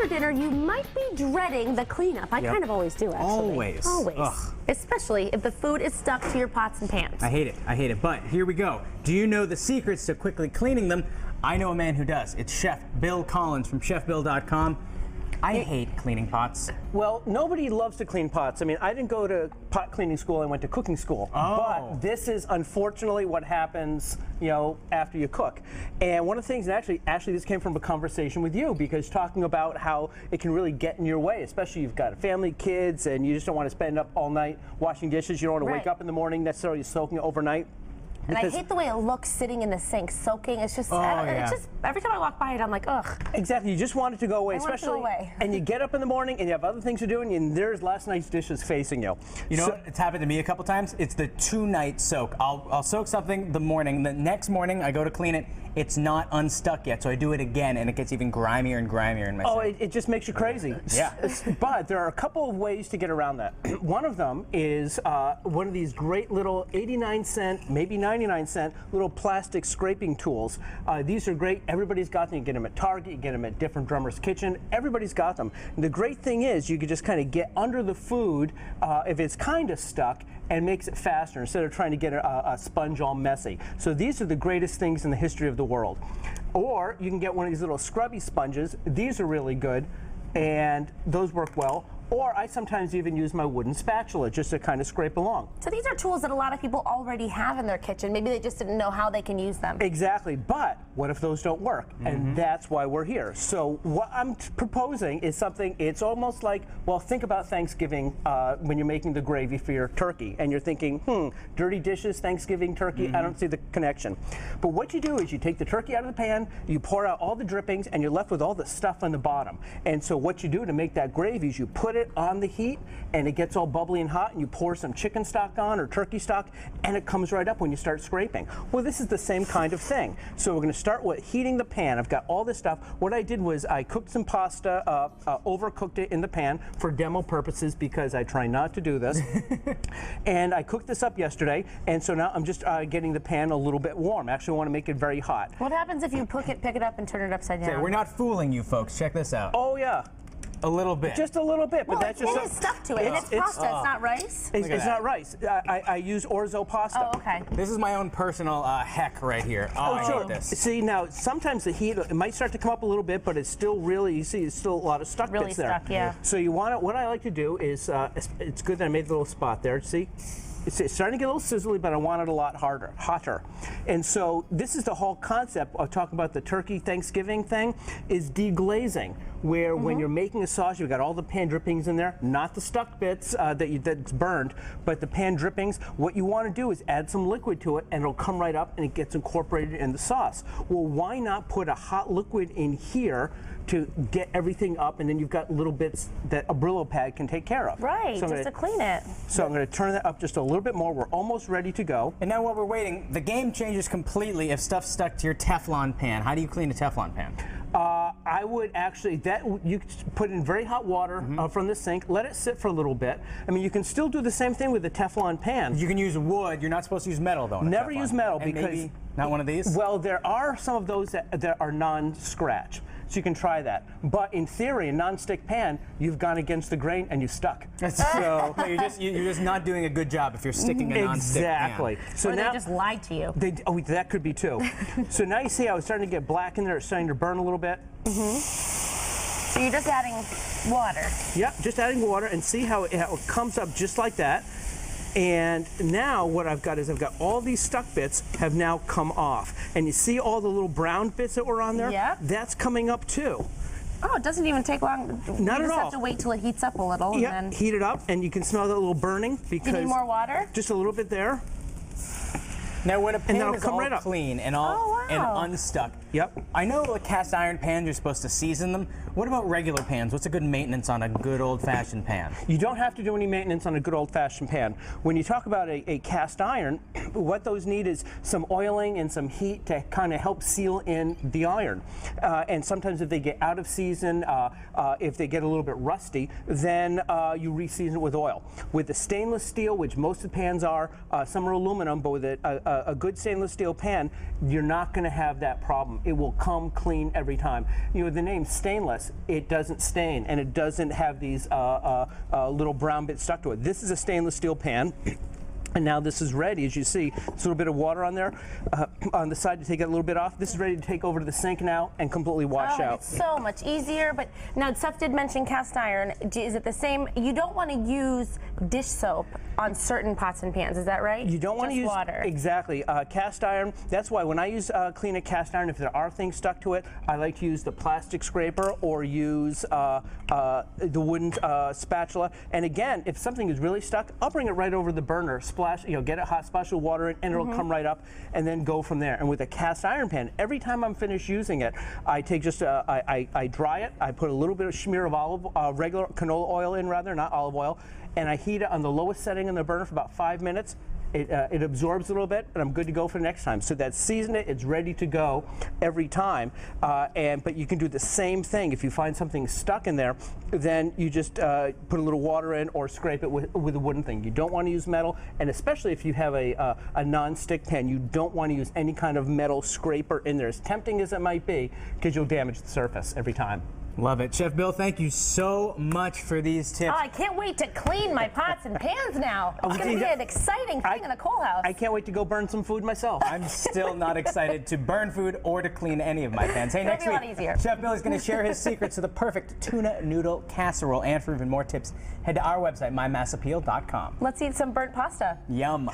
after dinner, you might be dreading the cleanup. I kind of always do, actually. Always. Always. Ugh. Especially if the food is stuck to your pots and pans. I hate it. I hate it. But here we go. Do you know the secrets to quickly cleaning them? I know a man who does. It's Chef Bill Collins from chefbill.com. I hate cleaning pots. Well, nobody loves to clean pots. I mean, I didn't go to pot cleaning school. I went to cooking school. Oh. But this is unfortunately what happens, after you cook. And one of the things, and actually this came from a conversation with you, because talking about how it can really get in your way, especially you've got a family, kids, and you just don't want to spend up all night washing dishes. You don't want to wake up in the morning necessarily soaking it overnight. And I hate the way it looks sitting in the sink, soaking. It's just, it's just every time I walk by it, I'm like, ugh. Exactly. You just want it to go away, especially. And you get up in the morning and you have other things to do, and there's last night's dishes facing you. You know what? It's happened to me a couple times. It's the 2-night soak. I'll soak something the morning. The next morning, I go to clean it. It's not unstuck yet, so I do it again, and it gets even grimier and grimier in my sink. It just makes you crazy. Yeah. But there are a couple of ways to get around that. One of them is one of these great little 89-cent, maybe 99-cent little plastic scraping tools. These are great. Everybody's got them. You get them at Target. You get them at different Drummer's Kitchen. Everybody's got them. And the great thing is you can just kind of get under the food if it's kind of stuck, and makes it faster instead of trying to get a sponge all messy. So these are the greatest things in the history of the world. Or you can get one of these little scrubby sponges. These are really good, and those work well. Or I sometimes even use my wooden spatula just to kind of scrape along. So these are tools that a lot of people already have in their kitchen. Maybe they just didn't know how they can use them. Exactly, but what if those don't work? And that's why we're here. So what I'm proposing is something, it's almost like, well, think about Thanksgiving when you're making the gravy for your turkey, and you're thinking, dirty dishes, Thanksgiving turkey, I don't see the connection. But what you do is you take the turkey out of the pan, you pour out all the drippings, and you're left with all the stuff on the bottom. And so what you do to make that gravy is you put it on the heat, and it gets all bubbly and hot, and you pour some chicken stock on or turkey stock, and it comes right up when you start scraping. Well, this is the same kind of thing. So we're going to start with heating the pan. I've got all this stuff. What I did was I cooked some pasta, overcooked it in the pan for demo purposes because I try not to do this. And I cooked this up yesterday, and so now I'm just getting the pan a little bit warm. Actually, I want to make it very hot. What happens if you pick it up and turn it upside down? So we're not fooling you folks. Check this out. Oh, yeah. A little bit. Just a little bit, but well, that's just it is stuck to it, and it's pasta. It's not rice. It's not rice. I use orzo pasta. Oh, okay. This is my own personal heck right here. I sure. hate this. See, now sometimes the heat, it might start to come up a little bit, but it's still really, you see, it's still a lot of stuck bits there. Really stuck, yeah. So you want to, what I like to do is, it's good that I made the little spot there. See? It's starting to get a little sizzly, but I want it a lot hotter. And so this is the whole concept of talking about the turkey Thanksgiving thing, is deglazing, where when you're making a sauce, you've got all the pan drippings in there, not the stuck bits that's burned, but the pan drippings. What you want to do is add some liquid to it, and it'll come right up, and it gets incorporated in the sauce. Well, why not put a hot liquid in here to get everything up, and then you've got little bits that a Brillo pad can take care of. Right, so just to clean it. So I'm going to turn that up just a little bit more. We're almost ready to go. And now while we're waiting, the game changes completely if stuff's stuck to your Teflon pan. How do you clean a Teflon pan? I would actually, you put in very hot water from the sink, let it sit for a little bit. I mean, you can still do the same thing with the Teflon pan. You can use wood. You're not supposed to use metal, though. Never use metal, and because maybe not one of these? Well, there are some of those that are non-scratch. So you can try that. But in theory, a non-stick pan, you've gone against the grain and you've stuck. So no, you're just not doing a good job if you're sticking a non-stick pan. Exactly. So or now they just lied to you. That could be too. So now you see how it's starting to get black in there. It's starting to burn a little bit. So you're just adding water. Yep, just adding water, and see how it comes up just like that. And now what I've got is I've got all these stuck bits have now come off. And you see all the little brown bits that were on there? Yeah. That's coming up too. Oh, it doesn't even take long. Not you at just all. have to wait till it heats up a little. Yep, And then heat it up, and you can smell that little burning. Because do you need more water? Just a little bit there. Now, when a pan that'll is come all right up. clean and all and unstuck, I know with cast iron pans you're supposed to season them. What about regular pans? What's a good maintenance on a good old-fashioned pan? You don't have to do any maintenance on a good old-fashioned pan. When you talk about a cast iron, what those need is some oiling and some heat to kind of help seal in the iron. And sometimes if they get out of season, if they get a little bit rusty, then you re-season it with oil. With the stainless steel, which most of the pans are, some are aluminum, but with a a good stainless steel pan, you're not going to have that problem. It will come clean every time. You know, the name stainless, it doesn't stain, and it doesn't have these little brown bits stuck to it. This is a stainless steel pan. And now this is ready, as you see. There's a little bit of water on there, on the side to take it a little bit off. This is ready to take over to the sink now and completely wash out. It's so much easier. But now, Seth did mention cast iron. Is it the same? You don't want to use dish soap on certain pots and pans, is that right? You don't want to use water. Exactly. Cast iron. That's why when I use clean a cast iron, if there are things stuck to it, I like to use the plastic scraper or use the wooden spatula. And again, if something is really stuck, I'll bring it right over the burner. Splash, get it hot, splash with water in, and it'll come right up, and then go from there. And with a cast iron pan, every time I'm finished using it, I take just I dry it. I put a little bit of smear of regular canola oil in, rather, not olive oil, and I heat it on the lowest setting in the burner for about 5 minutes. It absorbs a little bit, and I'm good to go for the next time. So that's seasoned it, it's ready to go every time. But you can do the same thing. If you find something stuck in there, then you just put a little water in or scrape it with a wooden thing. You don't want to use metal, and especially if you have a non-stick pan, you don't want to use any kind of metal scraper in there, as tempting as it might be, because you'll damage the surface every time. Love it. Chef Bill, thank you so much for these tips. Oh, I can't wait to clean my pots and pans now. It's going to be an exciting thing in the Cole house. I can't wait to go burn some food myself. I'm still not excited to burn food or to clean any of my pans. Hey, next week, Chef Bill is going to share his secrets to the perfect tuna noodle casserole. And for even more tips, head to our website, mymassappeal.com. Let's eat some burnt pasta. Yum.